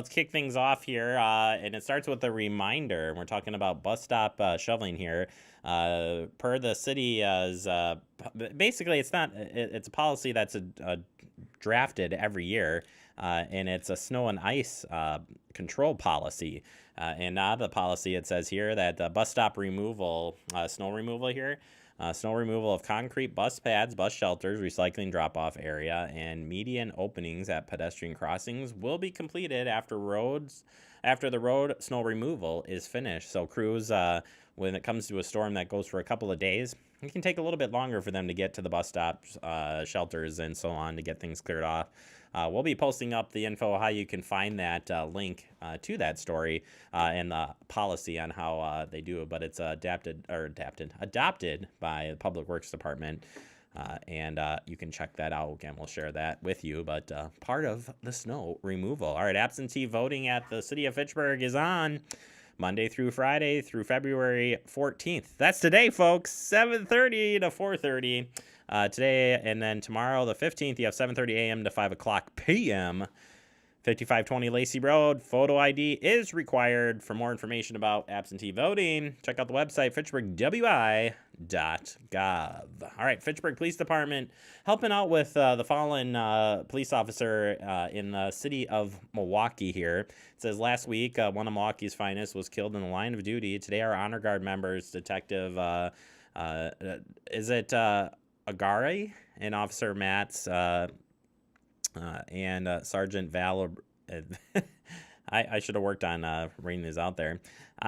Let's kick things off here, and it starts with a reminder. We're talking about bus stop shoveling here. Per the city, basically it's not. It's a policy that's drafted every year, and it's a snow and ice control policy. And out of the policy, it says here that bus stop removal, snow removal here. Snow removal of concrete bus pads, bus shelters, recycling drop-off area, and median openings at pedestrian crossings will be completed after the road snow removal is finished. So crews, when it comes to a storm that goes for a couple of days, it can take a little bit longer for them to get to the bus stops, shelters, and so on to get things cleared off. We'll be posting up the info how you can find that link to that story and the policy on how they do it. But it's adopted by the Public Works Department, and you can check that out. Again, we'll share that with you. But part of the snow removal. All right, absentee voting at the city of Fitchburg is on Monday through Friday through February 14th. That's today, folks. 7:30 to 4:30. Today, and then tomorrow, the 15th, you have 7:30 a.m. to 5 o'clock p.m. 5520 Lacey Road. Photo ID is required. For more information about absentee voting, check out the website, fitchburgwi.gov. All right, Fitchburg Police Department helping out with the fallen police officer in the city of Milwaukee here. It says last week, one of Milwaukee's finest was killed in the line of duty. Today, our Honor Guard members, Detective, Agari and Officer Matz and Sergeant Val. I should have worked on reading these out there.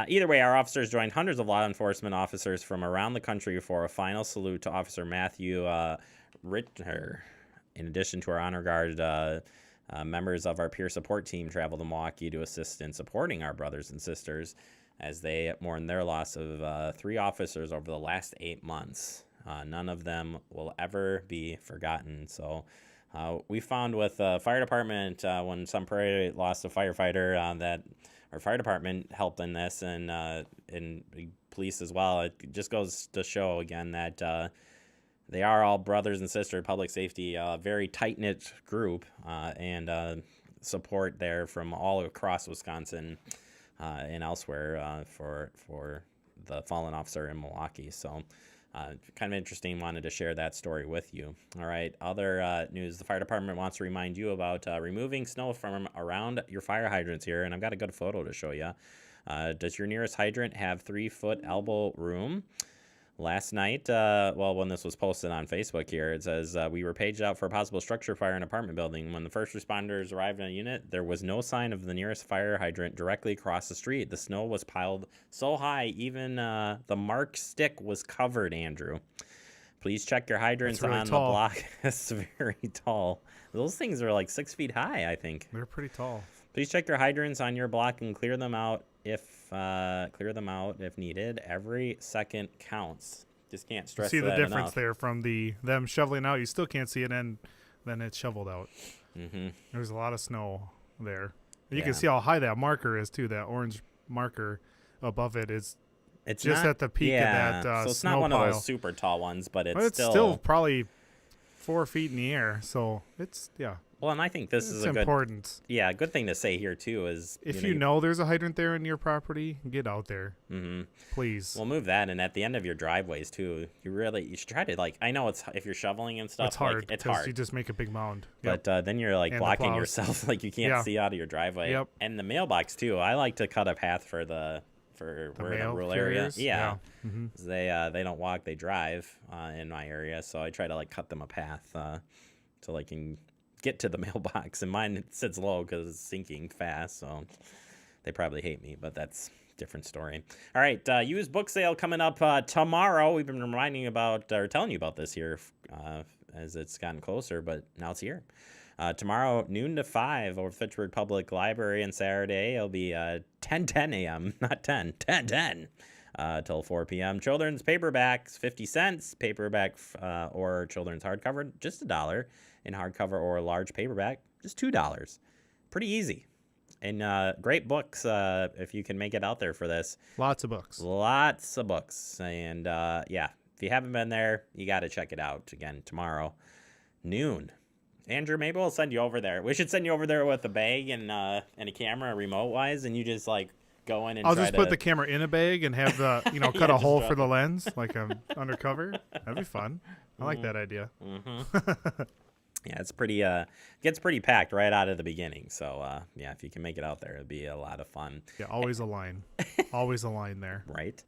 Either way, our officers joined hundreds of law enforcement officers from around the country for a final salute to Officer Matthew Ritter. In addition to our Honor Guard, members of our peer support team traveled to Milwaukee to assist in supporting our brothers and sisters as they mourn their loss of 3 officers over the last 8 months. None of them will ever be forgotten. So we found with the fire department, when Sun Prairie lost a firefighter, that our fire department helped in this, and police as well. It just goes to show again that they are all brothers and sisters. Public safety, very tight-knit group, and support there from all across Wisconsin and elsewhere for the fallen officer in Milwaukee. So kind of interesting. Wanted to share that story with you. All right. Other news. The fire department wants to remind you about removing snow from around your fire hydrants here. And I've got a good photo to show you. Does your nearest hydrant have 3-foot elbow room? Last night, when this was posted on Facebook here, it says, we were paged out for a possible structure fire in an apartment building. When the first responders arrived in a unit, there was no sign of the nearest fire hydrant directly across the street. The snow was piled so high, even the marked stick was covered, Andrew. Please check your hydrants really on tall. The block. It's very tall. Those things are like 6 feet high, I think. They're pretty tall. Please check your hydrants on your block and clear them out if needed. Every second counts. Just can't stress that enough. See the difference there from them shoveling out. You still can't see it, and then it's shoveled out. Mm-hmm. There's a lot of snow there. You can see how high that marker is too. That orange marker above it is. It's just not, at the peak of that so it's snow not one pile. of those super tall ones, but it's still probably 4 feet in the air. So it's Well, and I think this is important. A good thing to say here too is if you know there's a hydrant there in your property, get out there, please. We'll move that, and at the end of your driveways too, you should try to I know it's if you're shoveling and stuff, it's hard. It's hard. You just make a big mound. But then you're and blocking yourself, you can't see out of your driveway. Yep. And the mailbox too. I like to cut a path for we're in a rural area. Yeah. Mm-hmm. They don't walk, they drive in my area, so I try to cut them a path so I can get to the mailbox, and mine sits low because it's sinking fast, so they probably hate me, but that's a different story. All right, used book sale coming up tomorrow. We've been telling you about this here as it's gotten closer, but now it's here. Tomorrow, noon to 5 over Fitchburg Public Library, and Saturday it'll be 10:10 a.m., not 10:10 till 4 p.m. Children's paperbacks, 50 cents. Paperback or children's hardcover, just $1. In hardcover or large paperback, just $2. Pretty easy. And great books if you can make it out there for this. Lots of books. And if you haven't been there, you got to check it out. Again, tomorrow, noon. Andrew, maybe we'll send you over there. We should send you over there with a bag and a camera remote wise, and you just like go in and I'll try just to put the camera in a bag and have the cut Yeah, a hole just for drop the lens like I'm undercover. That'd be fun. I like that idea. Yeah, it's pretty gets pretty packed right out of the beginning. So yeah, if you can make it out there, it'd be a lot of fun. Yeah, always a line. Always a line there. Right.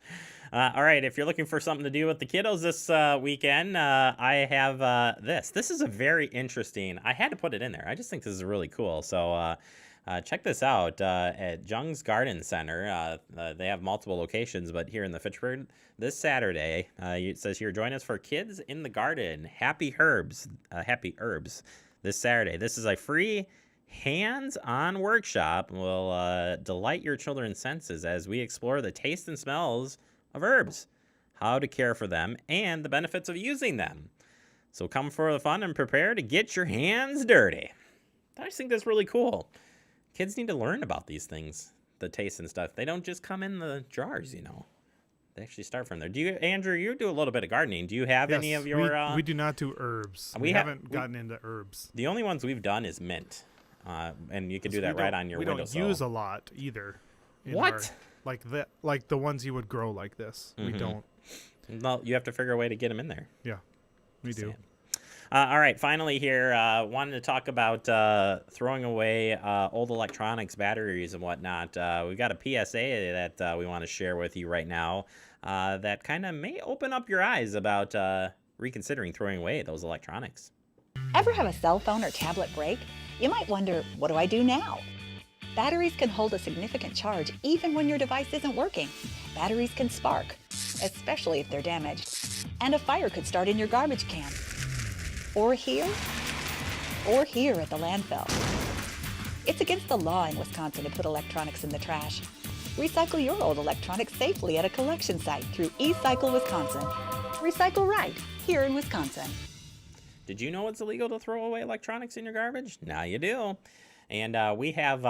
All right, if you're looking for something to do with the kiddos this weekend, I have this. This is a very interesting. I had to put it in there. I just think this is really cool. So check this out at Jung's Garden Center. They have multiple locations, but here in the Fitchburg this Saturday, it says here, join us for Kids in the Garden. Happy Herbs this Saturday. This is a free hands-on workshop will delight your children's senses as we explore the taste and smells of herbs, how to care for them, and the benefits of using them. So come for the fun and prepare to get your hands dirty. I just think that's really cool. Kids need to learn about these things, the taste and stuff. They don't just come in the jars, They actually start from there. Do you, Andrew? You do a little bit of gardening. Do you have Yes, any of your? we do not do herbs. We haven't gotten into herbs. The only ones we've done is mint, and you can do that right on your windowsill. We don't use a lot either. What? Like the ones you would grow like this. We don't. Well, you have to figure a way to get them in there. Yeah, we do. All right, finally here, wanted to talk about throwing away old electronics, batteries, and whatnot. We've got a PSA that we want to share with you right now that kind of may open up your eyes about reconsidering throwing away those electronics. Ever have a cell phone or tablet break? You might wonder, what do I do now? Batteries can hold a significant charge even when your device isn't working. Batteries can spark, especially if they're damaged. And a fire could start in your garbage can. Or here at the landfill. It's against the law in Wisconsin to put electronics in the trash. Recycle your old electronics safely at a collection site through eCycle Wisconsin. Recycle right here in Wisconsin. Did you know it's illegal to throw away electronics in your garbage? Now you do. And we have,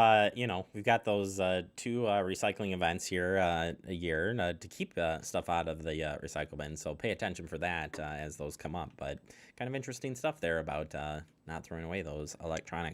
we've got those 2 recycling events here a year to keep stuff out of the recycle bin. So pay attention for that as those come up. But kind of interesting stuff there about not throwing away those electronics.